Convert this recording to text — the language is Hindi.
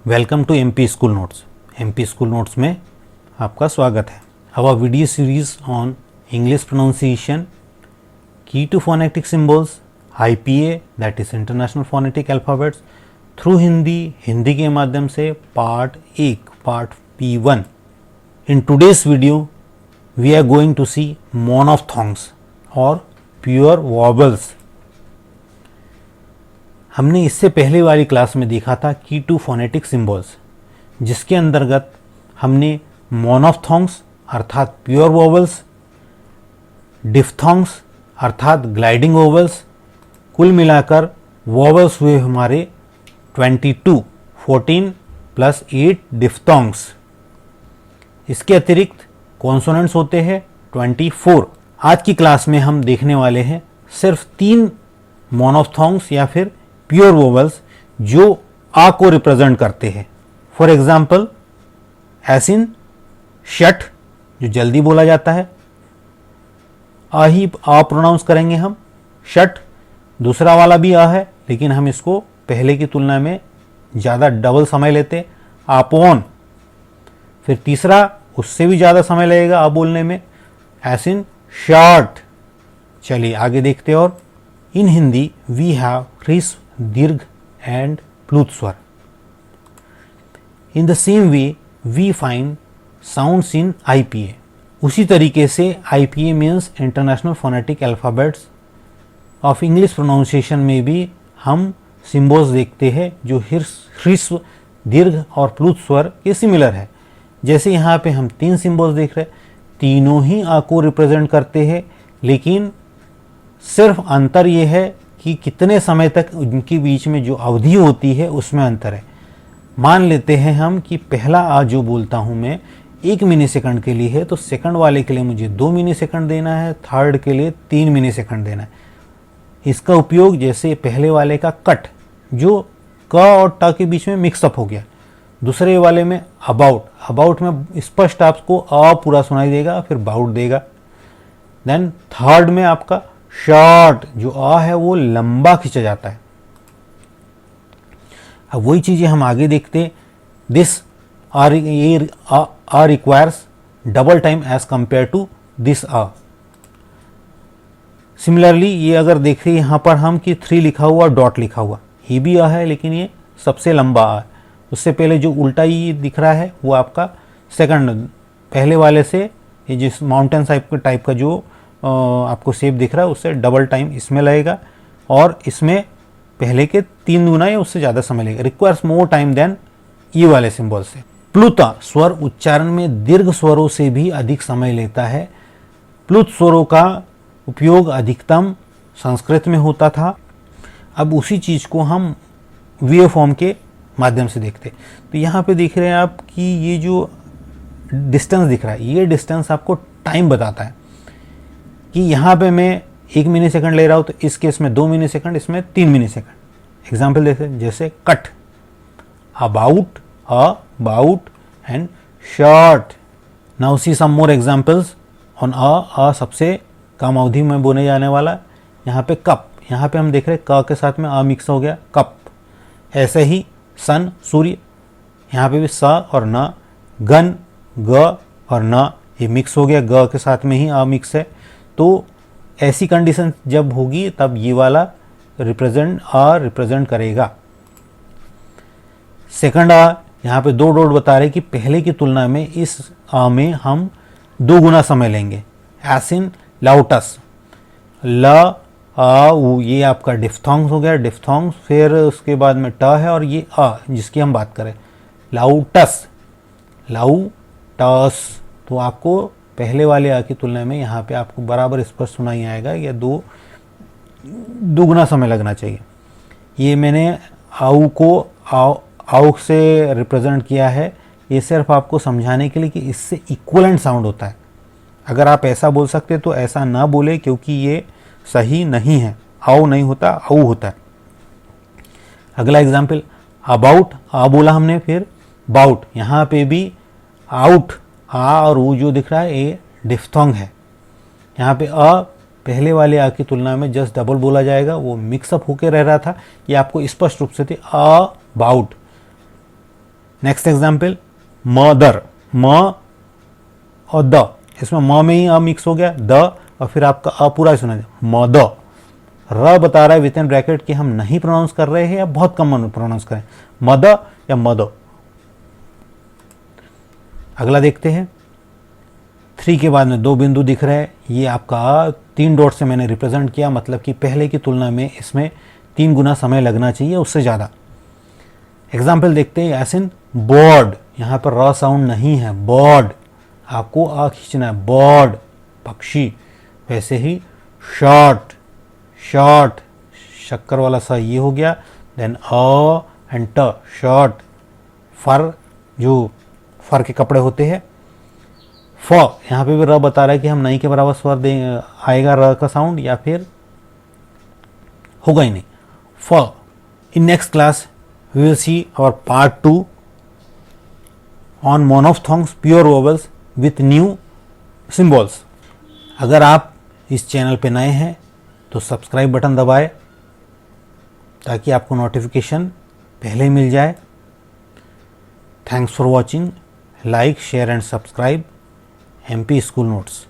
Welcome to MP school notes. MP school notes में आपका स्वागत है। Our video series on English pronunciation, key to phonetic symbols, IPA that is international phonetic alphabets through Hindi के माध्यम से part P1। In today's video we are going to see monophthongs और प्योर वॉबल्स। हमने इससे पहले वाली क्लास में देखा था की टू फोनेटिक सिंबल्स, जिसके अंतर्गत हमने मोनोफ्थोंग्स अर्थात प्योर वोवल्स, डिफ्थोंग्स अर्थात ग्लाइडिंग वोवल्स, कुल मिलाकर वोवल्स हुए हमारे 22, 14 प्लस 8 डिफ्थोंग्स। इसके अतिरिक्त कॉन्सोनेंट्स होते हैं 24। आज की क्लास में हम देखने वाले हैं सिर्फ 3 मोनोफ्थोंग्स या फिर प्योर वोवल्स जो आ को रिप्रेजेंट करते हैं। For example S in shut, जो जल्दी बोला जाता है, आ ही आ प्रोनाउंस करेंगे हम। शट दूसरा वाला भी आ है, लेकिन हम इसको पहले की तुलना में ज़्यादा डबल समय लेते। आपोन, फिर तीसरा उससे भी ज़्यादा समय लगेगा आ बोलने में, एस इन शॉर्ट। चलिए आगे देखते। और इन हिंदी वी हैव ह्रस्व, दीर्घ एंड प्लुत स्वर। In the same way we find sounds in IPA। उसी तरीके से IPA means international phonetic alphabets of English pronunciation में भी हम सिम्बल्स देखते हैं जो ह्रस्व, दीर्घ और प्लुत स्वर के सिमिलर है। जैसे यहाँ पे हम 3 सिम्बल्स देख रहे हैं, तीनों ही आ को रिप्रेजेंट करते हैं, लेकिन सिर्फ अंतर ये है कि कितने समय तक उनके बीच में जो अवधि होती है उसमें अंतर है। मान लेते हैं हम कि पहला आ जो बोलता हूँ मैं 1 मिली सेकंड के लिए है, तो सेकंड वाले के लिए मुझे 2 मिली सेकंड देना है, थर्ड के लिए 3 मिली सेकंड देना है। इसका उपयोग जैसे पहले वाले का कट, जो क और ट के बीच में मिक्सअप हो गया, दूसरे वाले में अबाउट में स्पष्ट आपको आ पूरा सुनाई देगा, फिर बाउट देगा। देन थर्ड में आपका शॉर्ट, जो आ है वो लंबा खींचा जाता है। अब वही चीजें हम आगे देखते। This R requires double time as compare to this आ। सिमिलरली ये अगर देखें यहाँ पर हम कि 3 लिखा हुआ, डॉट लिखा हुआ, ये भी आ है, लेकिन ये सबसे लंबा आ है। उससे पहले जो उल्टा ये दिख रहा है वो आपका सेकंड, पहले वाले से ये जिस माउंटेन टाइप का जो आपको शेप दिख रहा है उससे डबल टाइम इसमें लगेगा, और इसमें पहले के 3 गुना या उससे ज़्यादा समय लगेगा। रिक्वायर्स मोर टाइम देन ये वाले सिंबल से। प्लुता स्वर उच्चारण में दीर्घ स्वरों से भी अधिक समय लेता है। प्लुत स्वरों का उपयोग अधिकतम संस्कृत में होता था। अब उसी चीज़ को हम VO फॉर्म के माध्यम से देखते। तो यहाँ पे देख रहे हैं आप कि ये जो डिस्टेंस दिख रहा है, ये डिस्टेंस आपको टाइम बताता है कि यहाँ पे मैं 1 मिली सेकंड ले रहा हूँ, तो इस केस में 2 मिली सेकंड, इसमें 3 मिली सेकंड। एग्जाम्पल देखते, जैसे cut, about and short. Now see some more examples on आ सबसे कम अवधि में बोले जाने वाला। यहाँ पे कप, यहाँ पे हम देख रहे हैं क के साथ में आ मिक्स हो गया, कप। ऐसे ही सन, सूर्य, यहाँ पे भी स और न। गन, ग और न, ये मिक्स हो गया, ग के साथ में ही आ मिक्स है। तो ऐसी कंडीशन जब होगी तब ये वाला रिप्रेजेंट करेगा। सेकंड आ, यहाँ पे 2 डॉट बता रहे कि पहले की तुलना में इस आ में हम 2 गुना समय लेंगे। एस इन लाउटस, ल आ उ, ये आपका डिफ्थोंग्स हो गया, डिफ्थोंग्स। फिर उसके बाद में ट है, और ये आ जिसकी हम बात करें, लाउटस, तो आपको पहले वाले आ की तुलना में यहाँ पे आपको बराबर स्पष्ट सुनाई आएगा, या 2 गुना समय लगना चाहिए। ये मैंने आउ को आउ से रिप्रेजेंट किया है, ये सिर्फ आपको समझाने के लिए कि इससे इक्वलेंट साउंड होता है। अगर आप ऐसा बोल सकते तो ऐसा ना बोले, क्योंकि ये सही नहीं है। आउ नहीं होता, आउ होता है। अगला एग्जाम्पल, अबाउट, आ बोला हमने, फिर बाउट, यहाँ पे भी आउट, आ और वो जो दिख रहा है ये डिफ्थोंग है। यहाँ पे अ पहले वाले आ की तुलना में जस्ट डबल बोला जाएगा, वो मिक्सअप होके रह रहा था। ये आपको स्पष्ट रूप से थे अबाउट। नेक्स्ट एग्जाम्पल, मदर, म और द, इसमें म में ही अ मिक्स हो गया, द और फिर आपका अ पूरा सुना जाए, मद। र बता रहा है विद इन ब्रैकेट कि हम नहीं प्रोनाउंस कर रहे हैं या बहुत कम प्रोनाउंस करें, मद या मदो। अगला देखते हैं, 3 के बाद में 2 बिंदु दिख रहे हैं, ये आपका 3 डॉट से मैंने रिप्रेजेंट किया, मतलब कि पहले की तुलना में इसमें 3 गुना समय लगना चाहिए उससे ज़्यादा। एग्जाम्पल देखते हैं, एसिन बर्ड, यहाँ पर र साउंड नहीं है, बर्ड आपको आ खींचना है, बर्ड पक्षी। वैसे ही शॉर्ट, शॉर्ट शक्कर वाला सा ये हो गया, देन अ एंड ट, शॉर्ट, फर जो फर के कपड़े होते हैं। फ, यहाँ पे भी र बता रहा है कि हम नहीं के बराबर स्वर दे आएगा र का साउंड या फिर होगा ही नहीं, फ। In next class we will see our part 2 on monophthongs pure vowels with new symbols. अगर आप इस चैनल पे नए हैं तो सब्सक्राइब बटन दबाएं ताकि आपको नोटिफिकेशन पहले मिल जाए। Thanks for watching, like share and subscribe MP school notes.